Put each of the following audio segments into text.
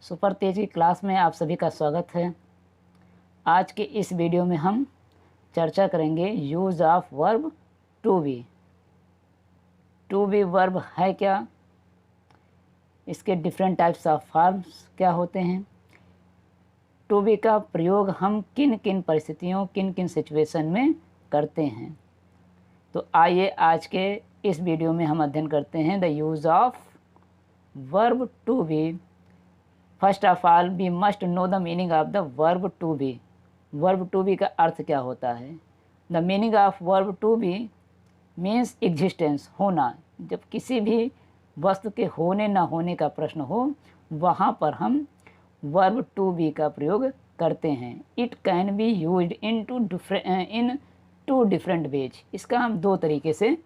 Super तेज की class में आप सभी का स्वागत है। आज के इस वीडियो में हम चर्चा करेंगे use of verb to be. To be verb है क्या, इसके डिफरेंट टाइप्स ऑफ फॉर्म्स क्या होते हैं, टू बी का प्रयोग हम किन किन परिस्थितियों किन किन सिचुएशन में करते हैं। तो आइए आज के इस वीडियो में हम अध्ययन करते हैं the use of verb to be. First of all we must know the meaning of the verb to be. Verb to be का अर्थ क्या होता है? The meaning of verb to be means existence, होना। जब किसी भी वस्तु के होने ना होने का प्रश्न हो, वहाँ पर हम वर्ब टू बी का प्रयोग करते हैं। It can be used in two different ways. इसका हम दो तरीके से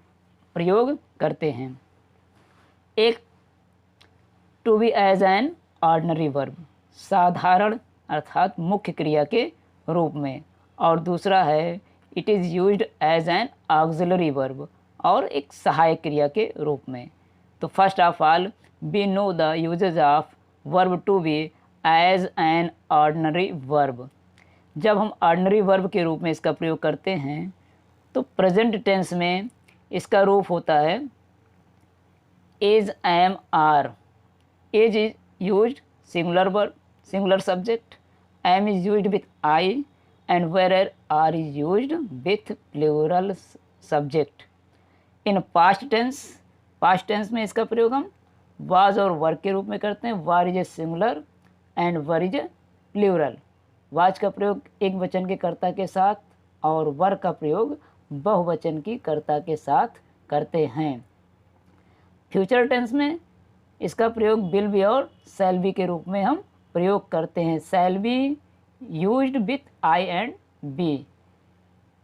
प्रयोग करते हैं। एक, to be as an ordinary verb, साधारण अर्थात मुख्य क्रिया के रूप में, और दूसरा है it is used as an auxiliary verb, और एक सहायक क्रिया के रूप में। तो first of all we know the usages of verb to be as an ordinary verb. जब हम ऑर्डिनरी वर्ब के रूप में इसका प्रयोग करते हैं तो प्रेजेंट टेंस में इसका रूप होता है is, am, are. Is is used singular verb, singular subject, am is used with I, and where are is used with plural subject. In past tense में इसका प्रयोग हम was और were के रूप में करते हैं। war is a singular and were is a plural। was का प्रयोग एक वचन के कर्ता के साथ और were का प्रयोग बहुवचन की कर्ता के साथ करते हैं। फ्यूचर टेंस में इसका प्रयोग विल बी और शैल बी के रूप में हम प्रयोग करते हैं। Shall be used with I and be.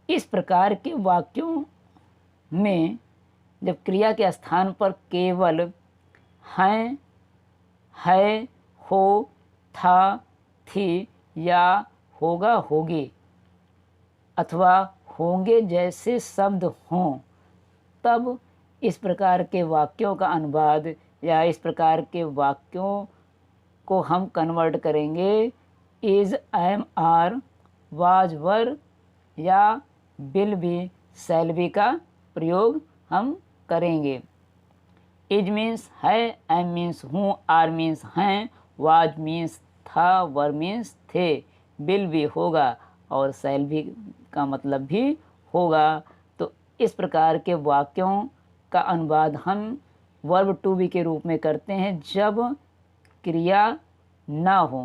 इस प्रकार के वाक्यों में जब क्रिया के स्थान पर केवल हैं, है, हो, था, थी या होगा, होगी अथवा होंगे जैसे शब्द हों, तब इस प्रकार के वाक्यों का अनुवाद या इस प्रकार के वाक्यों को हम कन्वर्ट करेंगे इज, एम, आर, वाज, वर या विल बी, शैल बी का प्रयोग हम करेंगे। इज मीन्स है, एम मीन्स हूँ, आर मीन्स हैं, वाज मीन्स था, वर मीन्स थे, विल बी होगा और शैल बी का मतलब भी होगा। तो इस प्रकार के वाक्यों का अनुवाद हम वर्ब टू बी के रूप में करते हैं जब क्रिया ना हो,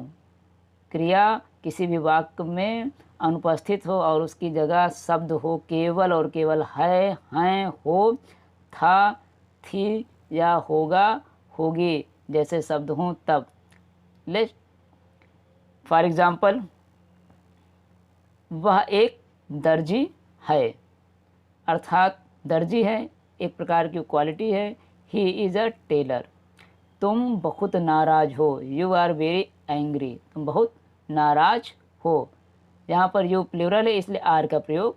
क्रिया किसी भी वाक्य में अनुपस्थित हो और उसकी जगह शब्द हो केवल और केवल है, हैं, हो, था, थी या होगा, होगी जैसे शब्द हों तब। लेट फॉर एग्जाम्पल, वह एक दर्जी है, अर्थात दर्जी है एक प्रकार की क्वालिटी है। He is a tailor. तुम बहुत नाराज हो, यू आर वेरी एंग्री, तुम बहुत नाराज हो। यहाँ पर यू प्लूरल है इसलिए आर का प्रयोग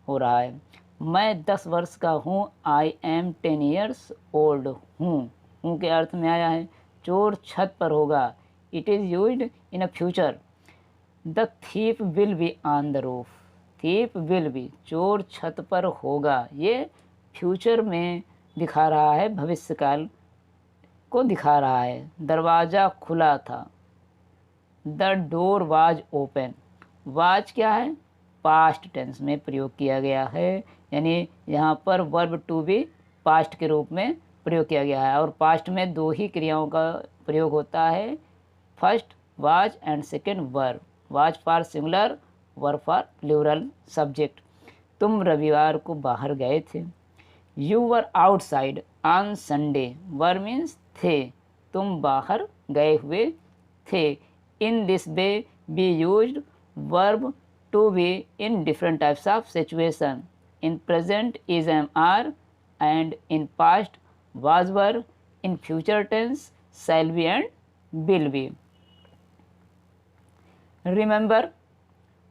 हो रहा है। मैं 10 वर्ष का हूँ, आई एम 10 ईयर्स ओल्ड हूँ के अर्थ में आया है। चोर छत पर होगा, it is used in a future. The thief will be on the roof, thief will be, चोर छत पर होगा, ये फ्यूचर में दिखा रहा है, भविष्यकाल को दिखा रहा है। दरवाज़ा खुला था, the door was open. Was क्या है? पास्ट टेंस में प्रयोग किया गया है, यानी यहाँ पर वर्ब टू बी पास्ट के रूप में प्रयोग किया गया है। और पास्ट में दो ही क्रियाओं का प्रयोग होता है, first was and second were. Was for singular, were for plural subject. तुम रविवार को बाहर गए थे, you were outside on Sunday, were means थे, तुम बाहर गए हुए थे। In this way be used verb to be in different types of situation. In present is, am, are, and in past was, were, in future tense shall be and will be. Remember,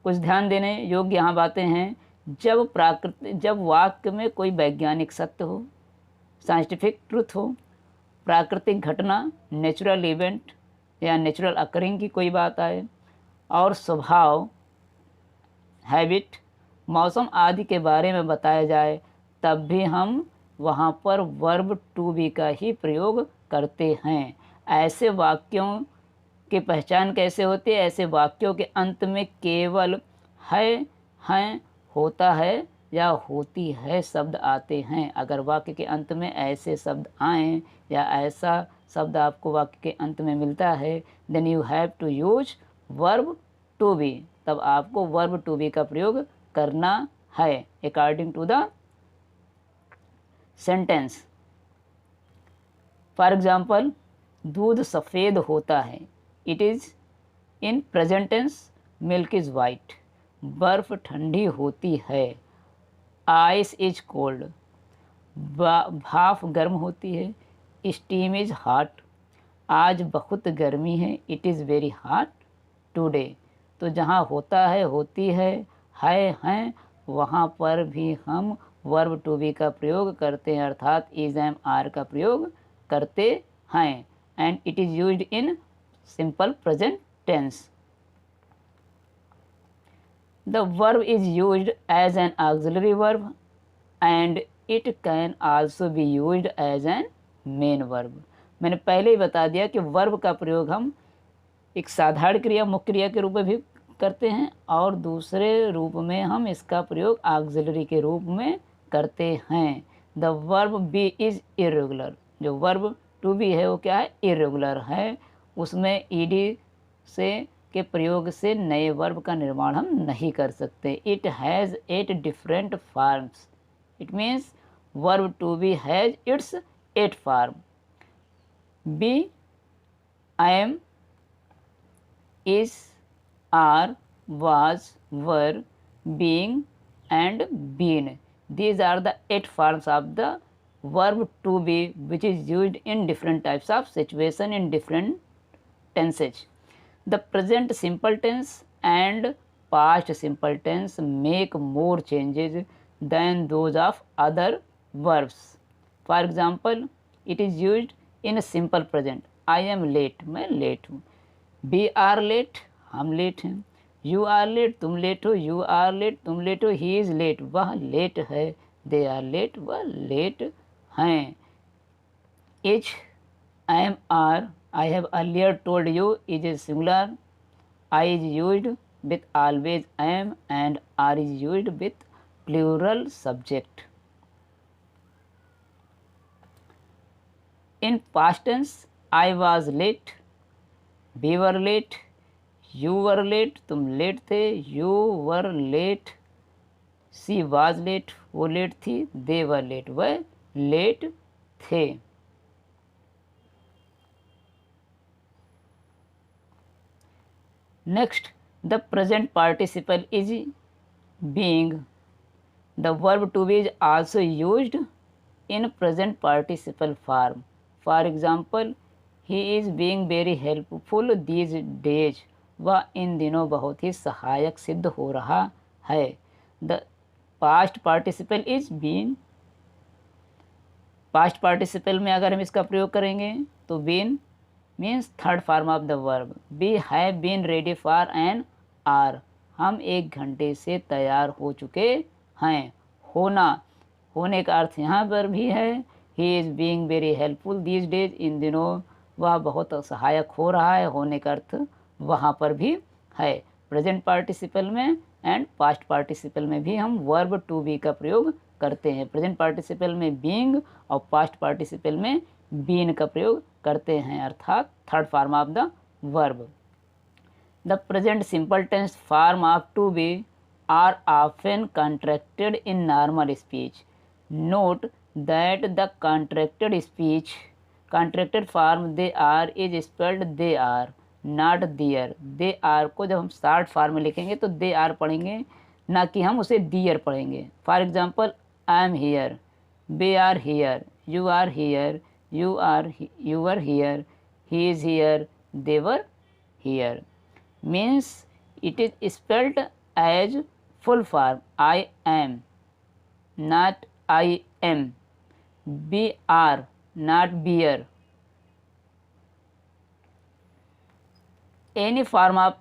कुछ ध्यान देने योग्य यहाँ बातें हैं। जब वाक्य में कोई वैज्ञानिक सत्य हो, साइंटिफिक ट्रुथ हो, प्राकृतिक घटना, नेचुरल इवेंट, या नेचुरल अकरिंग की कोई बात आए, और स्वभाव, हैबिट, मौसम आदि के बारे में बताया जाए, तब भी हम वहाँ पर वर्ब टू बी का ही प्रयोग करते हैं। ऐसे वाक्यों की पहचान कैसे होती है? ऐसे वाक्यों के अंत में केवल है, हैं, होता है या होती है शब्द आते हैं। अगर वाक्य के अंत में ऐसे शब्द आएँ या ऐसा शब्द आपको वाक्य के अंत में मिलता है, then you have to use verb to be, तब आपको वर्ब टू बी का प्रयोग करना है according to the sentence. For example, दूध सफ़ेद होता है, it is in present tense, milk is white. बर्फ़ ठंडी होती है, आइस इज कोल्ड। भाप गर्म होती है, स्टीम इज़ हॉट। आज बहुत गर्मी है, it is very hot today. तो जहाँ होता है, होती है, हैं, वहाँ पर भी हम वर्ब टू बी का प्रयोग करते हैं, अर्थात इज एम आर का प्रयोग करते हैं। And it is used in simple present tense. The verb is used as an auxiliary verb and it can also be used as an main verb। मैंने पहले ही बता दिया कि वर्ब का प्रयोग हम एक साधारण क्रिया, मुख्य क्रिया के रूप में भी करते हैं, और दूसरे रूप में हम इसका प्रयोग ऑक्सिलरी के रूप में करते हैं। The verb be is irregular. जो वर्ब टू बी है वो क्या है? इरेगुलर है। उसमें ईडी से के प्रयोग से नए वर्ब का निर्माण हम नहीं कर सकते। It has 8 different forms. It means verb to be has its 8 form. Be, I am, is, are, was, were, being and been. These are the 8 forms of the verb to be, which is used in different types of situation in different tenses. The present simple tense and past simple tense make more changes than those of other verbs. For example, it is used in a simple present. I am late, मैं late हूँ। We are late, हम late हैं। You are late, तुम late हो। You are late, तुम late हो। He is late, वह late है। दे आर लेट, वह लेट हैं। Is, I am, are, I have earlier told you, is is singular. I is used with always am and are is used with plural subject. In past tense, I was late, we were late, you were late, तुम late थे। You were late, she was late, वो late थी। They were late, वह late थे। Next, the present participle is being. The verb to be is also used in present participle form. For example, he is being very helpful these days. वह इन दिनों बहुत ही सहायक सिद्ध हो रहा है। The past participle is been. Past participle में अगर हम इसका प्रयोग करेंगे तो been means third form of the verb. We have been ready for an hour. हम 1 घंटे से तैयार हो चुके हैं। होना, होने का अर्थ यहाँ पर भी है। He is being very helpful these days, इन दिनों वह बहुत सहायक हो रहा है। होने का अर्थ वहाँ पर भी है। प्रेजेंट पार्टिसिपल में एंड पास्ट पार्टिसिपल में भी हम वर्ब टू बी का प्रयोग करते हैं। प्रेजेंट पार्टिसिपल में बीइंग और पास्ट पार्टिसिपल में बीन का प्रयोग करते हैं, अर्थात third form of the verb. The present simple tense form of to be are often contracted in normal speech. Note that the contracted form they are is spelled they are not their। they are को जब हम short form में लिखेंगे तो they are पढ़ेंगे, ना कि हम उसे dear पढ़ेंगे। For example, I am here, we are here, you are here, you were here, he is here, they were here। means it is spelled as full form I am, not I am। we are, not bear। Any form of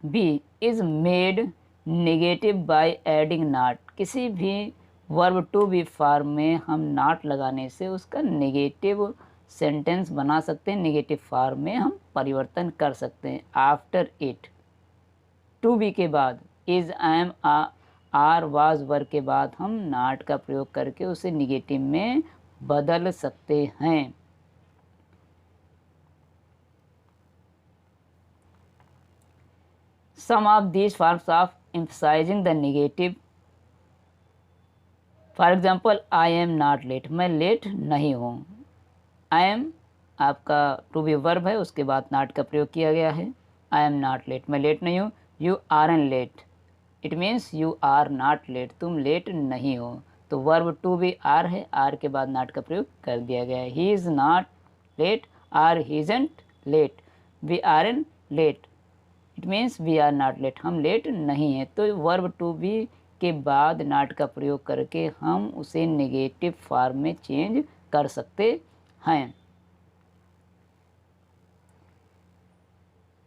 be is made negative by adding not. किसी भी verb to B form में हम not लगाने से उसका negative sentence बना सकते हैं, नेगेटिव फॉर्म में हम परिवर्तन कर सकते हैं। आफ्टर इट, टू बी के बाद इज़, एम, आर, वाज, वर के बाद हम नॉट का प्रयोग करके उसे नेगेटिव में बदल सकते हैं। Some of these forms of emphasizing the negative, for example, I am not late, मैं लेट नहीं हूँ। I am आपका टू बी वर्ब है, उसके बाद नॉट का प्रयोग किया गया है। I am not late, मैं लेट नहीं हूँ। You aren't late, it means you are not late, तुम लेट नहीं हो। तो वर्ब टू बी आर है, आर के बाद नॉट का प्रयोग कर दिया गया है। He is not late or he isn't late, we aren't late, it means we are not late, हम लेट नहीं हैं। तो वर्ब टू बी के बाद नॉट का प्रयोग करके हम उसे नेगेटिव फॉर्म में चेंज कर सकते हैं।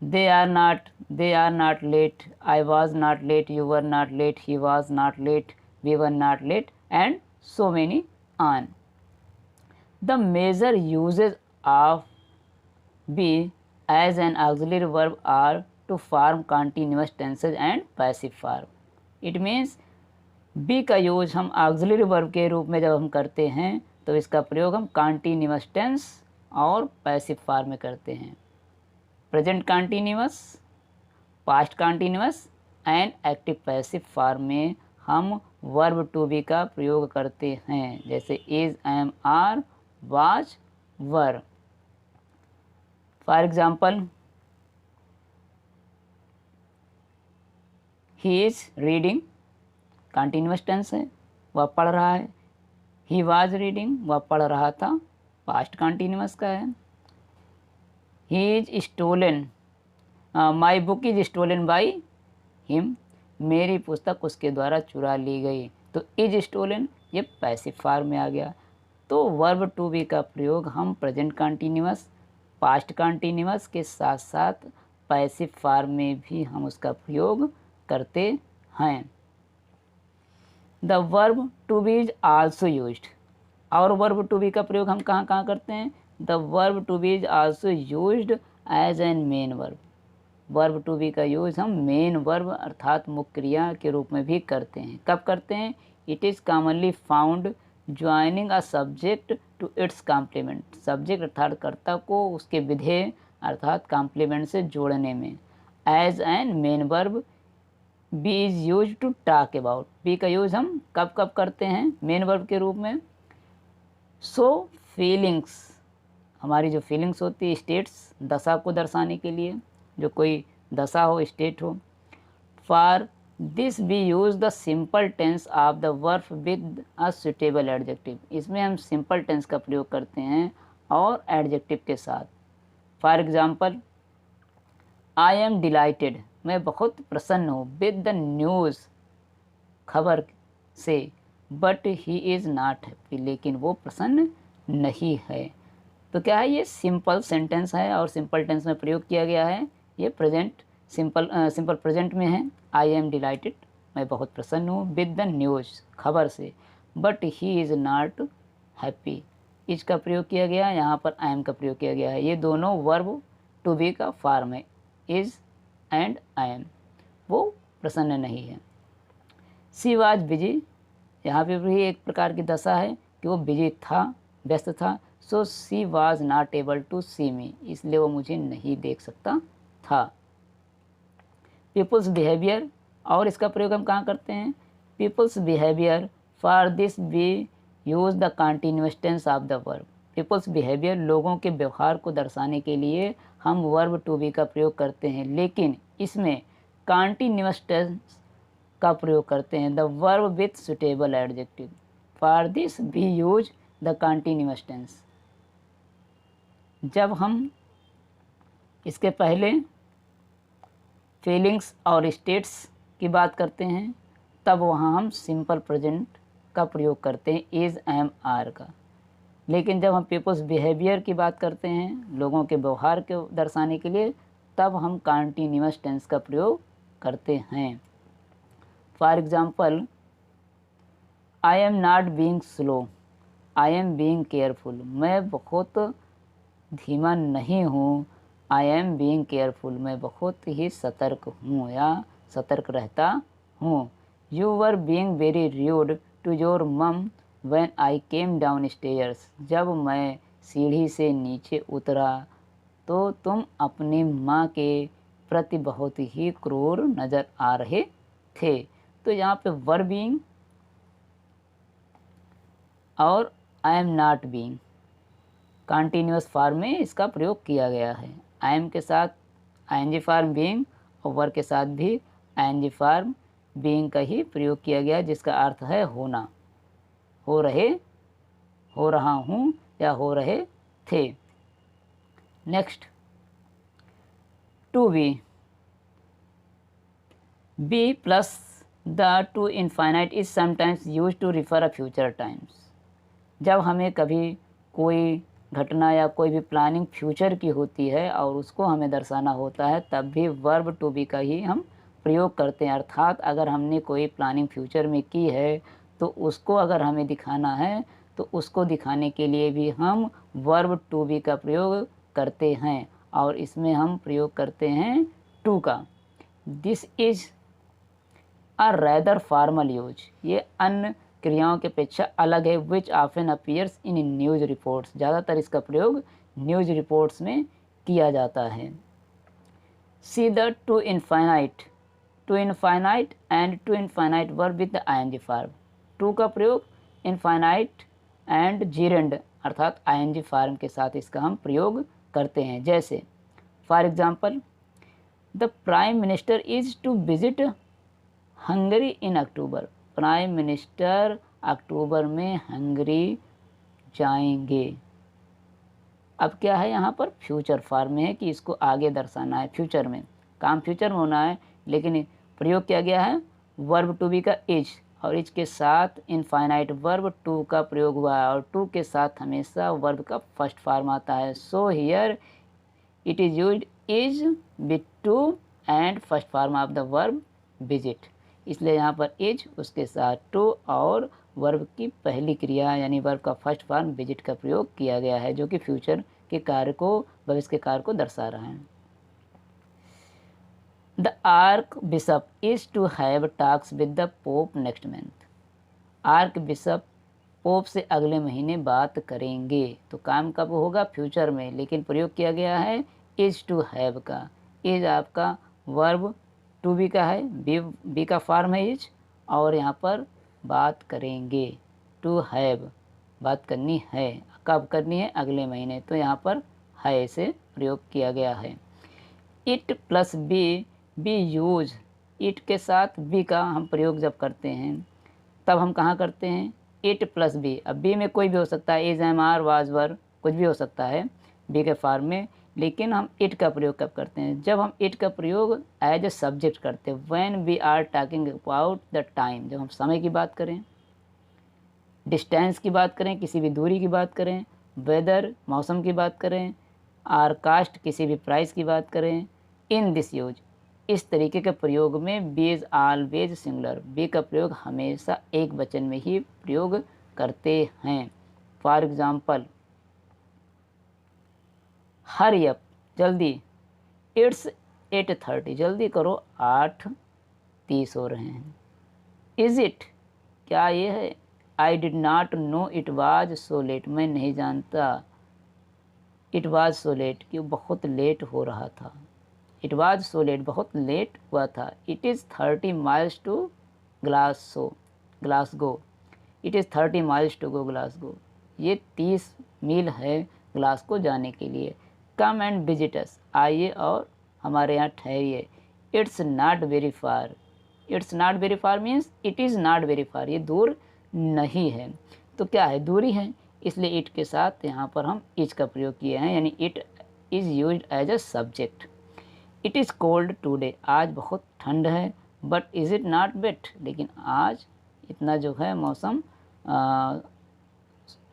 They are not late, I was not late, you were not late, he was not late, we were not late, and so many on. The major usages of be as an auxiliary verb are to form continuous tenses and passive form. It means be का use हम auxiliary verb के रूप में जब हम करते हैं तो इसका प्रयोग हम कॉन्टीन्यूअस टेंस और पैसिव फॉर्म में करते हैं। Present continuous, past continuous and active passive form में हम वर्ब टू बी का प्रयोग करते हैं, जैसे is, am, are, was, were. For example, he is reading, continuous tense है, वह पढ़ रहा है। ही वाज रीडिंग, वह पढ़ रहा था, पास्ट कंटिन्यूअस का है। He is stolen, my book is stolen by him, मेरी पुस्तक उसके द्वारा चुरा ली गई। तो इज स्टोलन ये पैसिव फॉर्म में आ गया। तो वर्ब टू बी का प्रयोग हम प्रेजेंट कंटिन्यूअस, पास्ट कंटिन्यूअस के साथ साथ पैसिव फॉर्म में भी हम उसका प्रयोग करते हैं। The verb to be is also used, और वर्ब टू बी का प्रयोग हम कहाँ कहाँ करते हैं? The verb to be is also used as an main verb. Verb to be का यूज हम मेन वर्ब अर्थात मुख्य क्रिया के रूप में भी करते हैं। कब करते हैं? It is commonly found joining a subject to its complement. Subject अर्थात कर्ता को उसके विधेय अर्थात कॉम्प्लीमेंट से जोड़ने में। As an main verb be is use to talk about. Be का यूज़ हम कब कब करते हैं मेन वर्ब के रूप में? सो फीलिंग्स, हमारी जो फीलिंग्स होती है, स्टेट्स, दशा को दर्शाने के लिए, जो कोई दशा हो, स्टेट हो। For this be use the simple tense of the verb with a suitable adjective. इसमें हम सिंपल टेंस का प्रयोग करते हैं और एडजेक्टिव के साथ। For example, I am delighted, मैं बहुत प्रसन्न हूँ, विद द न्यूज़, खबर से, but he is not happy, लेकिन वो प्रसन्न नहीं है। तो क्या है? ये सिंपल सेंटेंस है और सिंपल टेंस में प्रयोग किया गया है। ये प्रेजेंट सिंपल प्रेजेंट में है। आई एम डिलाइटेड, मैं बहुत प्रसन्न हूँ, विद द न्यूज़, खबर से, but he is not happy, is का प्रयोग किया गया है, यहाँ पर आई एम का प्रयोग किया गया है। ये दोनों वर्ब टू बी का फॉर्म है, इज़ एंड आई एम। वो प्रसन्न नहीं है। सी वाज बिजी, यहाँ पे भी एक प्रकार की दशा है कि वो बिजी था, व्यस्त था। So she was not able to see me, इसलिए वो मुझे नहीं देख सकता था। पीपल्स बिहेवियर, और इसका प्रयोग हम कहाँ करते हैं? People's behaviour, for this be use the continuous tense of the verb. People's behaviour, लोगों के व्यवहार को दर्शाने के लिए हम वर्ब टू बी का प्रयोग करते हैं, लेकिन इसमें कंटिन्यूअस टेंस का प्रयोग करते हैं, the verb with suitable adjective. For this be use the continuous tense. जब हम इसके पहले फीलिंग्स और स्टेट्स की बात करते हैं तब वहाँ हम सिंपल प्रेजेंट का प्रयोग करते हैं, इज़, एम, आर का। लेकिन जब हम पीपल्स बिहेवियर की बात करते हैं, लोगों के व्यवहार को दर्शाने के लिए, तब हम कंटिन्यूअस टेंस का प्रयोग करते हैं। For example, I am not being slow, I am being careful. मैं बहुत धीमा नहीं हूँ, आई एम बीइंग केयरफुल। मैं बहुत ही सतर्क हूँ या सतर्क रहता हूँ। You were being very rude to your mum when I came downstairs. जब मैं सीढ़ी से नीचे उतरा तो तुम अपनी माँ के प्रति बहुत ही क्रूर नज़र आ रहे थे। तो यहाँ पे वर बीइंग और I am not being continuous form में इसका प्रयोग किया गया है। आई एम के साथ आईएनजी फॉर्म बीइंग और वर के साथ भी आईएनजी फॉर्म बीइंग का ही प्रयोग किया गया, जिसका अर्थ है होना, हो रहे, हो रहा हूँ या हो रहे थे। Next, to be plus the to infinite is sometimes use to refer a future times. जब हमें कभी कोई घटना या कोई भी प्लानिंग फ्यूचर की होती है और उसको हमें दर्शाना होता है, तब भी वर्ब टू बी का ही हम प्रयोग करते हैं। अर्थात अगर हमने कोई प्लानिंग फ्यूचर में की है तो उसको अगर हमें दिखाना है तो उसको दिखाने के लिए भी हम वर्ब टू बी का प्रयोग करते हैं, और इसमें हम प्रयोग करते हैं टू का। This is a rather formal use. ये अन्य क्रियाओं की अपेक्षा अलग है। Which often appears in news reports. ज़्यादातर इसका प्रयोग न्यूज़ रिपोर्ट्स में किया जाता है। See the to infinitive and to infinitive verb with the ING form. To का प्रयोग इनफाइनाइट एंड जीरेंड अर्थात आईएनजी फॉर्म के साथ इसका हम प्रयोग करते हैं। जैसे for example, the prime minister is to visit Hungary in October. Prime minister अक्टूबर में हंगरी जाएंगे। अब क्या है, यहाँ पर फ्यूचर फॉर्म में है कि इसको आगे दर्शाना है, फ्यूचर में, काम फ्यूचर में होना है, लेकिन प्रयोग किया गया है वर्ब टू बी का इज, और इज के साथ इनफाइनाइट वर्ब टू का प्रयोग हुआ है, और टू के साथ हमेशा वर्ब का फर्स्ट फॉर्म आता है। So here it is used is with to and first form of the verb visit. इसलिए यहाँ पर इज, उसके साथ टू और वर्ब की पहली क्रिया यानी वर्ब का फर्स्ट फॉर्म विजिट का प्रयोग किया गया है, जो कि फ्यूचर के कार्य को, भविष्य के कार्य को दर्शा रहा है। The archbishop is to have talks with the pope next month. Archbishop pope से अगले महीने बात करेंगे। तो काम कब होगा, फ्यूचर में, लेकिन प्रयोग किया गया है इज टू हैव का। इज आपका वर्ब टू बी का है, बी का फॉर्म है इज, और यहाँ पर बात करेंगे, टू हैव, बात करनी है, कब करनी है, अगले महीने, तो यहाँ पर है से प्रयोग किया गया है। It plus be be use. It के साथ बी का हम प्रयोग जब करते हैं तब हम कहाँ करते हैं, इट प्लस बी। अब बी में कोई भी हो सकता है, इज, एम, आर, वाज, वर, कुछ भी हो सकता है बी के फॉर्म में, लेकिन हम इट का प्रयोग कब करते हैं, जब हम इट का प्रयोग एज ए सब्जेक्ट करते हैं। When we are talking about the time, जब हम समय की बात करें, डिस्टेंस की बात करें, किसी भी दूरी की बात करें, वेदर, मौसम की बात करें, आर कास्ट, किसी भी प्राइस की बात करें, इन दिस यूज, इस तरीके के प्रयोग में be is always singular. Be का प्रयोग हमेशा एक वचन में ही प्रयोग करते हैं। फॉर एग्ज़ाम्पल, हरी अप, जल्दी, इट्स 8:30, जल्दी करो, 8:30 हो रहे हैं। इज़ इट, क्या ये है, I did not know it was so late, मैं नहीं जानता, इट वाज सो लेट, कि बहुत लेट हो रहा था, इट वाज सो लेट, बहुत लेट हुआ था। It is 30 miles to Glasgow, it is 30 miles to go Glasgow, ये 30 मील है ग्लासगो जाने के लिए। कम एंड विजिट अस, आइए और हमारे यहाँ ठहरिए। It's not very far, it's not very far means it is not very far, ये दूर नहीं है। तो क्या है, दूरी है, इसलिए इट के साथ यहाँ पर हम इज का प्रयोग किए हैं, यानी it is used as a subject. It is cold today, आज बहुत ठंड है, but is it not wet, लेकिन आज इतना जो है मौसम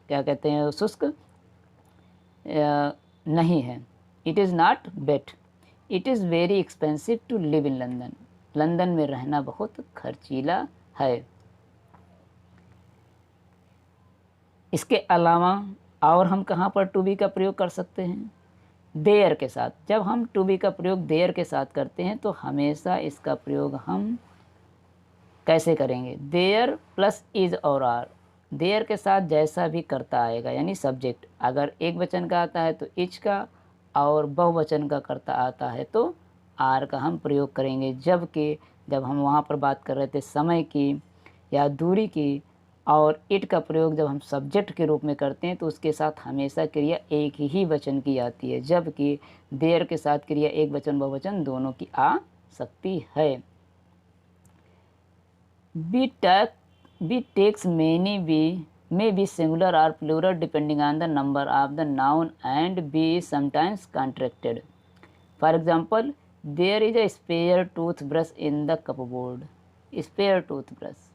क्या कहते हैं, शुष्क नहीं है। It is not wet. It is very expensive to live in London. London में रहना बहुत खर्चीला है। इसके अलावा और हम कहाँ पर टू बी का प्रयोग कर सकते हैं? देयर के साथ। जब हम टू बी का प्रयोग देयर के साथ करते हैं तो हमेशा इसका प्रयोग हम कैसे करेंगे? देयर प्लस इज और आर। देयर के साथ जैसा भी कर्ता आएगा यानी सब्जेक्ट, अगर एक वचन का आता है तो इज का, और बहुवचन का कर्ता आता है तो आर का हम प्रयोग करेंगे। जबकि जब हम वहाँ पर बात कर रहे थे समय की या दूरी की, और इट का प्रयोग जब हम सब्जेक्ट के रूप में करते हैं तो उसके साथ हमेशा क्रिया एक ही वचन की आती है, जबकि देयर के साथ क्रिया एक वचन बहुवचन दोनों की आ सकती है। Be takes many be may be singular or plural depending on the number of the noun and be sometimes contracted. For example, there is a spare toothbrush in the cupboard. Spare toothbrush,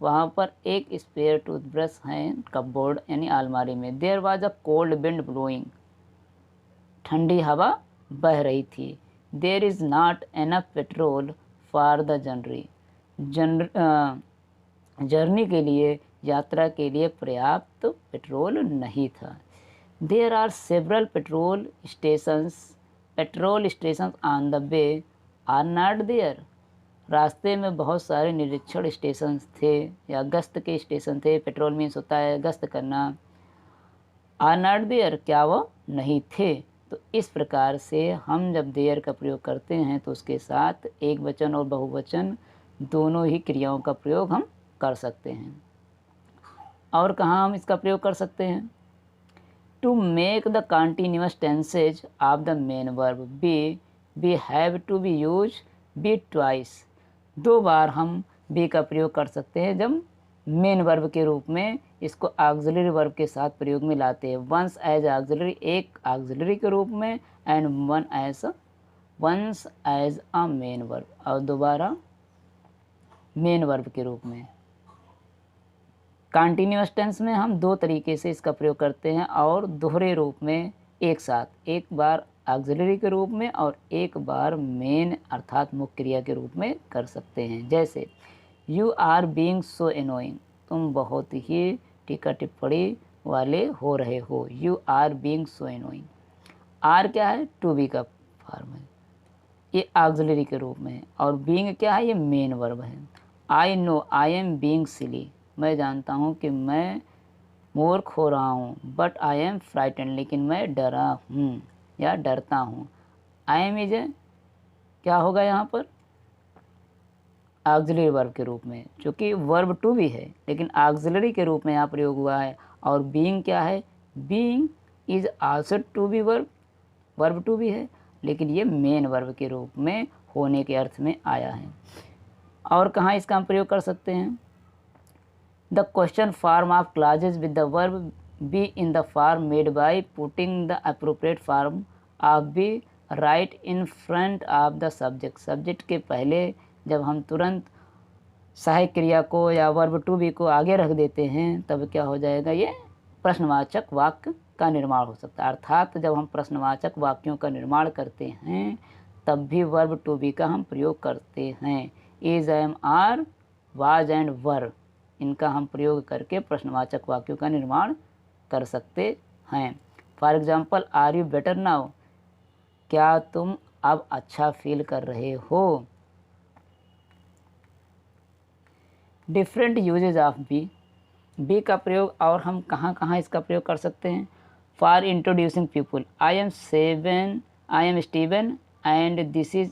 वहाँ पर एक spare toothbrush है cupboard यानी अलमारी में। There was a cold wind blowing, ठंडी हवा बह रही थी। There is not enough petrol for the journey के लिए, यात्रा के लिए पर्याप्त पेट्रोल नहीं था। There are several petrol station on the way are not there. रास्ते में बहुत सारे निरीक्षण स्टेशन थे या गश्त के स्टेशन थे। पेट्रोल मीन्स होता है गश्त करना। आर नॉट देयर, क्या वो नहीं थे। तो इस प्रकार से हम जब देयर का प्रयोग करते हैं तो उसके साथ एक वचन और बहुवचन दोनों ही क्रियाओं का प्रयोग हम कर सकते हैं। और कहाँ हम इसका प्रयोग कर सकते हैं? To make the continuous tenses of the main verb be have to be use be twice. दो बार हम बी का प्रयोग कर सकते हैं जब मेन वर्ब के रूप में इसको ऑक्सिलरी वर्ब के साथ प्रयोग में लाते हैं। वंस एज ऑक्सिलरी, एक ऑक्सिलरी के रूप में, and once as a main verb, और दोबारा मेन वर्ब के रूप में। कंटिन्यूअस टेंस में हम दो तरीके से इसका प्रयोग करते हैं और दोहरे रूप में एक साथ, एक बार ऑक्सिलरी के रूप में और एक बार मेन अर्थात मुख्य क्रिया के रूप में कर सकते हैं। जैसे you are being so annoying, तुम बहुत ही टीका टिप्पणी वाले हो रहे हो। You are being so annoying. Are क्या है? टू बी का फॉर्म है, ये ऑक्सिलरी के रूप में है, और बीइंग क्या है? ये मेन वर्ब है। I know I am being silly, मैं जानता हूँ कि मैं मूर्ख हो रहा हूँ। बट आई एम फ्राइटेंड, लेकिन मैं डरा हूँ या डरता हूँ। आई एम इज क्या होगा यहाँ पर? ऑक्सिलरी वर्ब के रूप में, चूँकि वर्ब टू भी है लेकिन ऑक्सिलरी के रूप में यहाँ प्रयोग हुआ है। और बीइंग क्या है? Being is also to be verb to भी है लेकिन ये मेन वर्ब के रूप में होने के अर्थ में आया है। और कहाँ इसका हम प्रयोग कर सकते हैं? The question form of clauses with the verb be in the form made by putting the appropriate form of be right in front of the subject. Subject के पहले जब हम तुरंत सहायक क्रिया को या वर्ब टू बी को आगे रख देते हैं तब क्या हो जाएगा? ये प्रश्नवाचक वाक्य का निर्माण हो सकता है। अर्थात जब हम प्रश्नवाचक वाक्यों का निर्माण करते हैं तब भी वर्ब टू बी का हम प्रयोग करते हैं। Is, am, are, was and were, इनका हम प्रयोग करके प्रश्नवाचक वाक्यों का निर्माण कर सकते हैं। For example, are you better now, क्या तुम अब अच्छा फील कर रहे हो। डिफरेंट यूजेज ऑफ बी का प्रयोग और हम कहाँ कहाँ इसका प्रयोग कर सकते हैं? For introducing people, I am Steven and this is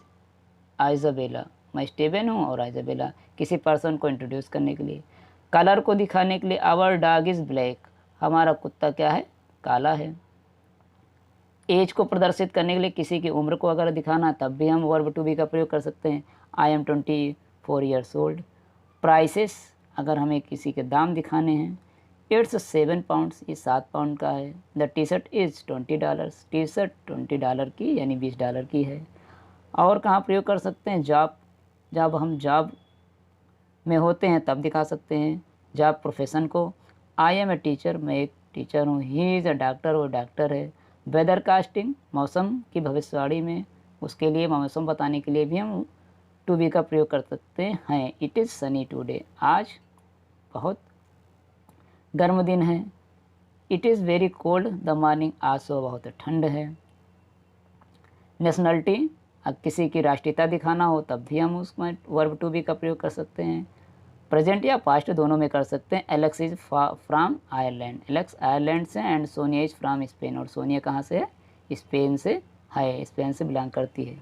Isabella, मैं स्टीवन हूँ और आइजाबेला, किसी पर्सन को इंट्रोड्यूस करने के लिए। कलर को दिखाने के लिए, आवर डॉग इज़ ब्लैक, हमारा कुत्ता क्या है? काला है। एज को प्रदर्शित करने के लिए, किसी की उम्र को अगर दिखाना तब भी हम वर्ब टू बी का प्रयोग कर सकते हैं। I M 24 years old. Prices, अगर हमें किसी के दाम दिखाने हैं। इट्स 7 पाउंड्स, ये 7 पाउंड का है। The T shirt is $20, T shirt $20 की यानी $20 की है। और कहाँ प्रयोग कर सकते हैं? जॉब, जब हम जॉब में होते हैं तब दिखा सकते हैं जॉब प्रोफेशन को। आई एम ए टीचर, मैं एक टीचर हूँ। ही इज़ अ डॉक्टर, वो डॉक्टर है। वेदर कास्टिंग, मौसम की भविष्यवाणी में, उसके लिए मौसम बताने के लिए भी हम टू बी का प्रयोग कर सकते हैं। इट इज़ सनी टुडे, आज बहुत गर्म दिन है। It is very cold the morning, आज सुबह बहुत ठंड है। नेशनलिटी, अब किसी की राष्ट्रीयता दिखाना हो तब भी हम उसमें वर्ब टू बी का प्रयोग कर सकते हैं। प्रेजेंट या पास्ट दोनों में कर सकते हैं। Alex is from Ireland, Alex Ireland से, and Sonia is from Spain, और सोनिया कहाँ से है? स्पेन से है, स्पेन से बिलोंग करती है।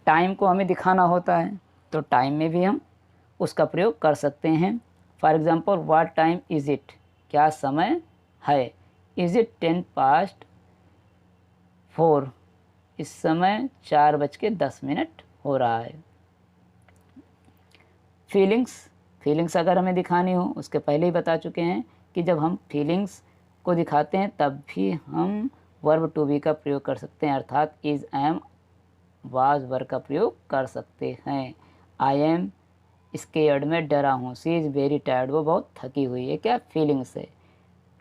टाइम को हमें दिखाना होता है तो टाइम में भी हम उसका प्रयोग कर सकते हैं। For example, what time is it, क्या समय है? इज़ इट 4:10, इस समय 4:10 हो रहा है। फीलिंग्स अगर हमें दिखानी हो, उसके पहले ही बता चुके हैं कि जब हम फीलिंग्स को दिखाते हैं तब भी हम वर्ब टू बी का प्रयोग कर सकते हैं, अर्थात इज़, एम, वाज वर्ब का प्रयोग कर सकते हैं। आई एम स्केयर्ड, मैं डरा हूँ। सी इज़ वेरी टायर्ड, वो बहुत थकी हुई है। क्या? फीलिंग्स है।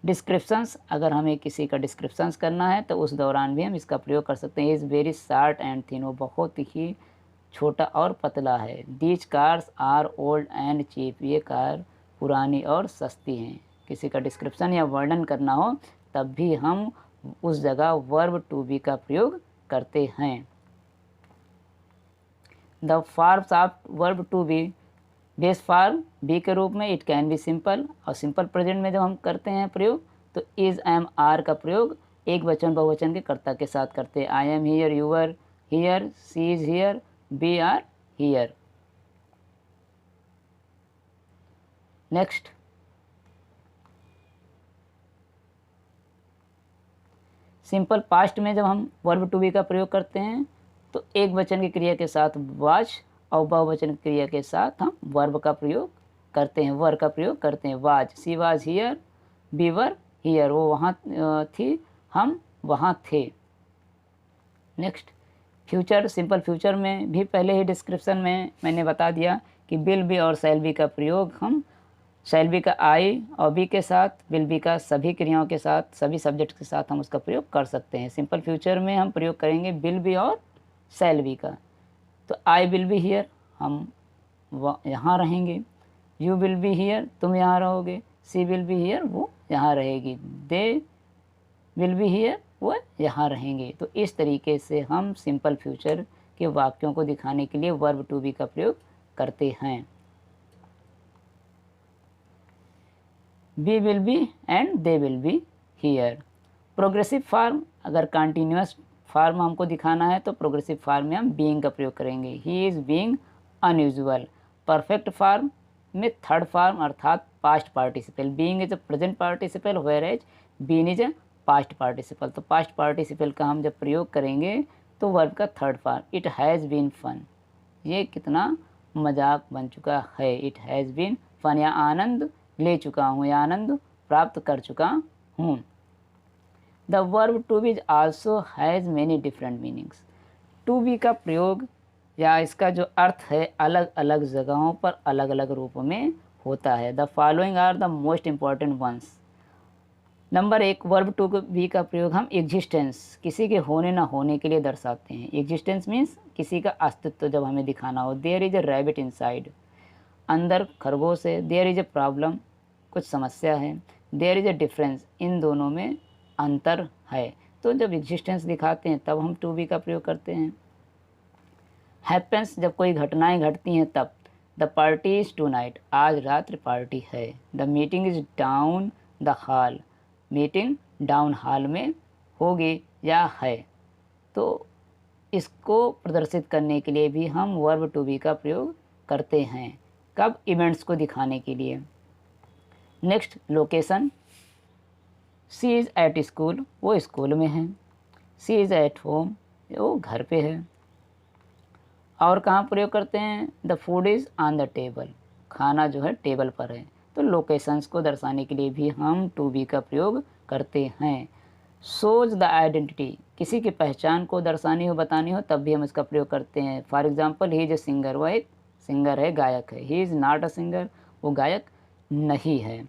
डिस्क्रिप्शंस, अगर हमें किसी का डिस्क्रिप्शंस करना है तो उस दौरान भी हम इसका प्रयोग कर सकते हैं। Is very short and thin, वो बहुत ही छोटा और पतला है। These cars are old and cheap, ये कार पुरानी और सस्ती हैं। किसी का डिस्क्रिप्शन या वर्णन करना हो तब भी हम उस जगह वर्ब टू बी का प्रयोग करते हैं। The forms of verb to be, base form be के रूप में इट कैन बी सिंपल, और सिंपल प्रेजेंट में जब हम करते हैं प्रयोग तो इज़, एम, आर का प्रयोग एक वचन बहुवचन के कर्ता के साथ करते हैं। I am here, you are here, she is here, we are here. Next, simple past में जब हम वर्ब टू बी का प्रयोग करते हैं तो एक वचन की क्रिया के साथ वाज और बहुवचन की क्रिया के साथ हम वर्ब का प्रयोग करते हैं, वर का प्रयोग करते हैं। Was, she was here, we were here, वो वहाँ थी, हम वहाँ थे। नेक्स्ट, फ्यूचर, सिंपल फ्यूचर में भी पहले ही डिस्क्रिप्शन में मैंने बता दिया कि विल बी और शैल बी का प्रयोग हम शैल बी का आई और बी के साथ, विल बी का सभी क्रियाओं के साथ, सभी सब्जेक्ट के साथ हम उसका प्रयोग कर सकते हैं। सिंपल फ्यूचर में हम प्रयोग करेंगे विल बी और शैल बी का। तो आई विल बी हियर, हम यहाँ रहेंगे। यू विल बी हियर, तुम यहाँ रहोगे। सी विल बी हियर, वो यहाँ रहेगी। दे विल बी हियर, वो यहाँ रहेंगे। तो इस तरीके से हम सिंपल फ्यूचर के वाक्यों को दिखाने के लिए वर्ब टू बी का प्रयोग करते हैं। We will be and they will be here. Progressive form, अगर कंटिन्यूअस फॉर्म हमको दिखाना है तो प्रोग्रेसिव फॉर्म में हम बीइंग का प्रयोग करेंगे। He is being unusual. Perfect form में थर्ड फॉर्म अर्थात past participle, being is a present participle, whereas being is a past participle. तो पास्ट पार्टिसिपल का हम जब प्रयोग करेंगे तो वर्ब का third form, it has been fun, ये कितना मजाक बन चुका है। इट हैज़ बीन फन, या आनंद ले चुका हूँ या आनंद प्राप्त कर चुका हूँ। The verb to be also has many different meanings. To be का प्रयोग या इसका जो अर्थ है अलग अलग जगहों पर अलग अलग रूपों में होता है। The following are the most important ones. Number 1, verb to be का प्रयोग हम एग्जिस्टेंस, किसी के होने ना होने के लिए दर्शाते हैं। एग्जिस्टेंस मीन्स किसी का अस्तित्व जब हमें दिखाना हो। There is a rabbit inside, अंदर खरगोश है। देयर इज अ प्रॉब्लम, कुछ समस्या है। देयर इज अ डिफरेंस, इन दोनों में अंतर है। तो जब एग्जिस्टेंस दिखाते हैं तब हम टू बी का प्रयोग करते हैं। हैपेंस, जब कोई घटनाएं घटती हैं तब। The party is tonight, आज रात्रि पार्टी है। The meeting is down the hall, meeting down hall में होगी या है। तो इसको प्रदर्शित करने के लिए भी हम वर्ब टू बी का प्रयोग करते हैं। कब? इवेंट्स को दिखाने के लिए। Next, location, she is at school, वो स्कूल में है। सी इज़ एट होम, वो घर पे है। और कहाँ प्रयोग करते हैं? The food is on the table, खाना जो है टेबल पर है। तो लोकेशंस को दर्शाने के लिए भी हम टू बी का प्रयोग करते हैं। शोज द आइडेंटिटी, किसी की पहचान को दर्शानी हो, बतानी हो, तब भी हम इसका प्रयोग करते हैं। For example, he is a singer, वह एक सिंगर है, गायक है। He is not a singer, वो गायक नहीं है।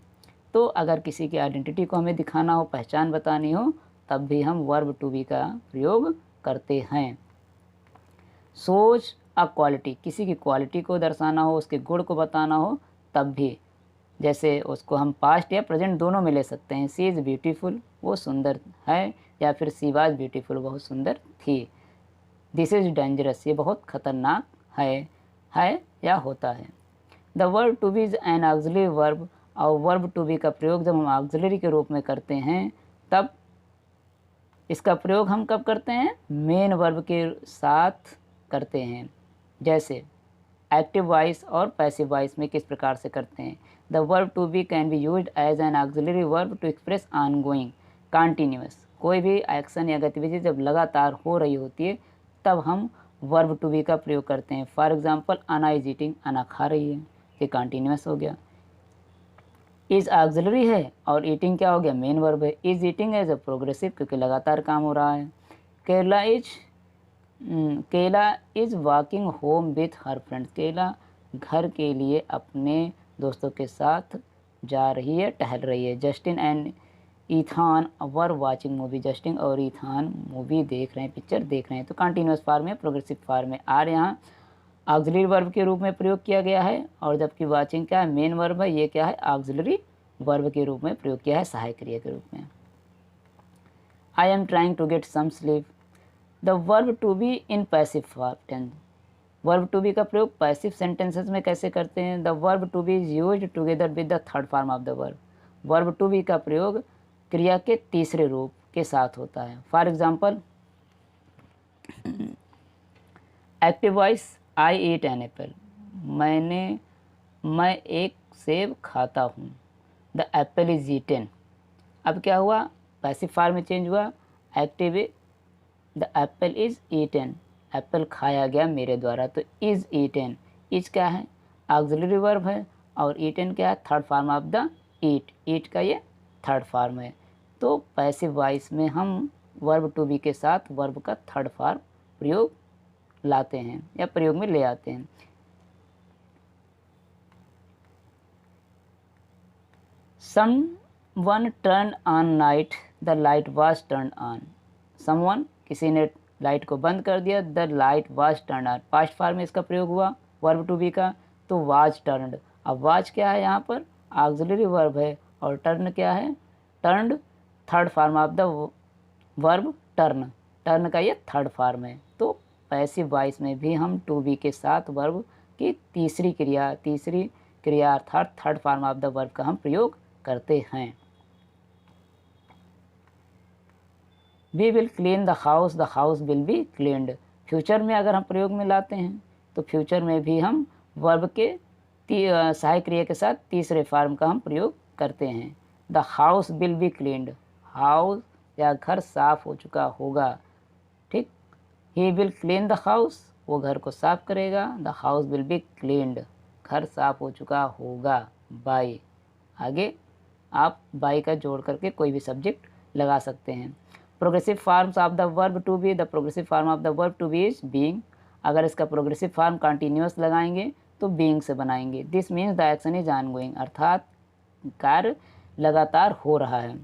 तो अगर किसी की आइडेंटिटी को हमें दिखाना हो, पहचान बतानी हो, तब भी हम वर्ब टू बी का प्रयोग करते हैं। शोज अ क्वालिटी, किसी की क्वालिटी को दर्शाना हो, उसके गुण को बताना हो, तब भी जैसे उसको हम पास्ट या प्रेजेंट दोनों में ले सकते हैं। सी इज़ ब्यूटीफुल, वो सुंदर है, या फिर सी वाज ब्यूटीफुल, बहुत सुंदर थी। दिस इज़ डेंजरस, ये बहुत खतरनाक है या होता है। The verb to be is an auxiliary verb, और वर्ब टू बी का प्रयोग जब हम ऑक्सिलरी के रूप में करते हैं तब इसका प्रयोग हम कब करते हैं? मेन वर्ब के साथ करते हैं। जैसे एक्टिव वॉइस और पैसिव वॉइस में किस प्रकार से करते हैं? The verb to be can be used as an auxiliary verb to express ongoing, continuous. कोई भी एक्शन या गतिविधि जब लगातार हो रही होती है तब हम वर्ब टू बी का प्रयोग करते हैं। फॉर एग्जाम्पल, अना इज ईटिंग, अना खा रही है, ये कंटिन्यूअस हो गया। इज ऑक्सिलरी है और ईटिंग क्या हो गया? मेन वर्ब है। Is eating as a progressive, क्योंकि लगातार काम हो रहा है। Kayla is walking home with her friend, Kayla घर के लिए अपने दोस्तों के साथ जा रही है, टहल रही है। Justin and Ethan were watching movie, Justin और ईथान मूवी देख रहे हैं, पिक्चर देख रहे हैं। तो कंटिन्यूअस फॉर्म में, प्रोग्रेसिव फॉर्म में। आर यहाँ ऑक्सिलरी वर्ब के रूप में प्रयोग किया गया है, और जबकि वाचिंग क्या है? मेन वर्ब है। ये क्या है? ऑक्सिलरी वर्ब के रूप में प्रयोग किया है, सहायक क्रिया के रूप में। I am trying to get some sleep, the verb to be in passive tense. Verb to be का प्रयोग पैसिव सेंटेंसेस में कैसे करते हैं? The verb to be is used together with the third form of the verb. Verb to be का प्रयोग क्रिया के तीसरे रूप के साथ होता है। For example, active voice, I eat an apple, मैं एक सेब खाता हूँ। द एप्पल इज ईटन, अब क्या हुआ? पैसिव फॉर्म में चेंज हुआ। Active, the apple is eaten, apple खाया गया मेरे द्वारा। तो इज़ ईटन, इज क्या है? ऑक्सिलरी वर्ब है, और ईटन क्या है? थर्ड फॉर्म ऑफ द ईट, ईट का ये थर्ड फॉर्म है। तो पैसिव वॉइस में हम वर्ब टू बी के साथ वर्ब का थर्ड फॉर्म प्रयोग लाते हैं या प्रयोग में ले आते हैं। Someone turned on light, the light was turned on. Someone, किसी ने लाइट को बंद कर दिया, the light was turned on। Past form में इसका प्रयोग हुआ वर्ब टू बी का, तो was turned। अब was क्या है? यहाँ पर ऑक्सिलरी वर्ब है, और टर्न क्या है? Turned, third form of the verb turn, turn का ये थर्ड फॉर्म है। तो पैसिव वॉइस में भी हम टू बी के साथ वर्ब की तीसरी क्रिया अर्थात third form of the verb का हम प्रयोग करते हैं। We will clean the house will be cleaned. Future में अगर हम प्रयोग में लाते हैं तो फ्यूचर में भी हम वर्ब के सहायक क्रिया के साथ तीसरे फॉर्म का हम प्रयोग करते हैं। The house will be cleaned, house या घर साफ हो चुका होगा। ठीक, he will clean the house, वो घर को साफ करेगा। The house will be cleaned, घर साफ हो चुका होगा। बाय, आगे आप बाय का जोड़ करके कोई भी सब्जेक्ट लगा सकते हैं। Progressive forms of the verb to be, the progressive form of the verb to be is being. अगर इसका प्रोग्रेसिव फॉर्म कंटिन्यूअस लगाएंगे तो बीइंग से बनाएंगे। This means the action is ongoing, अर्थात कार्य लगातार हो रहा है।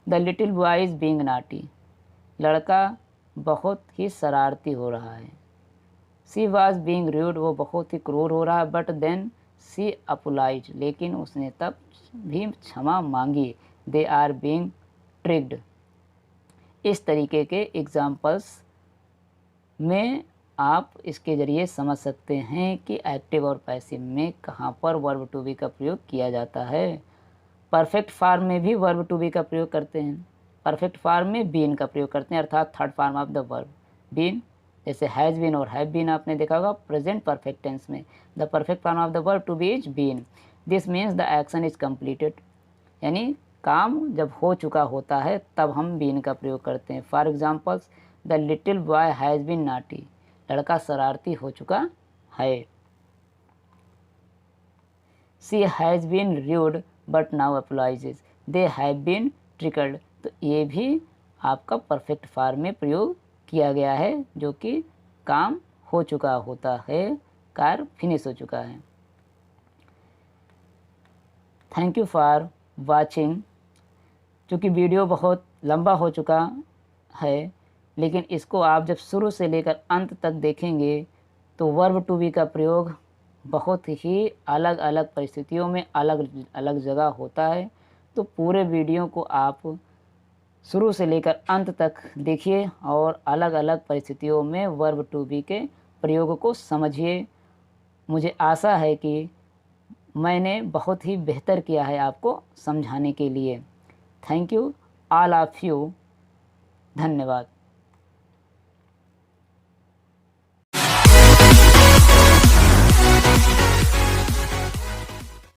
The little boy is being naughty, लड़का बहुत ही शरारती हो रहा है। सी वॉज बीइंग रूड, वो बहुत ही क्रूर हो रहा है। बट देन सी अपोलाइज, लेकिन उसने तब भी क्षमा मांगी। They are being tricked. इस तरीके के एग्जाम्पल्स में आप इसके ज़रिए समझ सकते हैं कि एक्टिव और पैसिव में कहाँ पर वर्ब टू बी का प्रयोग किया जाता है। परफेक्ट फॉर्म में भी वर्ब टू बी का प्रयोग करते हैं। परफेक्ट फॉर्म में बीन का प्रयोग करते हैं, अर्थात third form of the verb been. जैसे हैज़ बीन और हैव बीन आपने देखा होगा प्रेजेंट परफेक्ट टेंस में। The perfect form of the verb to be is been. This means the action is completed, यानी काम जब हो चुका होता है तब हम बीन का प्रयोग करते हैं। For examples, the little boy has been naughty, लड़का शरारती हो चुका है। She has been rude but now apologises, they have been trickled. तो ये भी आपका परफेक्ट फॉर्म में प्रयोग किया गया है, जो कि काम हो चुका होता है, कार्य फिनिश हो चुका है। Thank you for watching. चूँकि वीडियो बहुत लंबा हो चुका है लेकिन इसको आप जब शुरू से लेकर अंत तक देखेंगे तो वर्ब टू बी का प्रयोग बहुत ही अलग अलग परिस्थितियों में अलग अलग जगह होता है। तो पूरे वीडियो को आप शुरू से लेकर अंत तक देखिए और अलग अलग परिस्थितियों में वर्ब टू बी के प्रयोग को समझिए। मुझे आशा है कि मैंने बहुत ही बेहतर किया है आपको समझाने के लिए। Thank you all of you. धन्यवाद।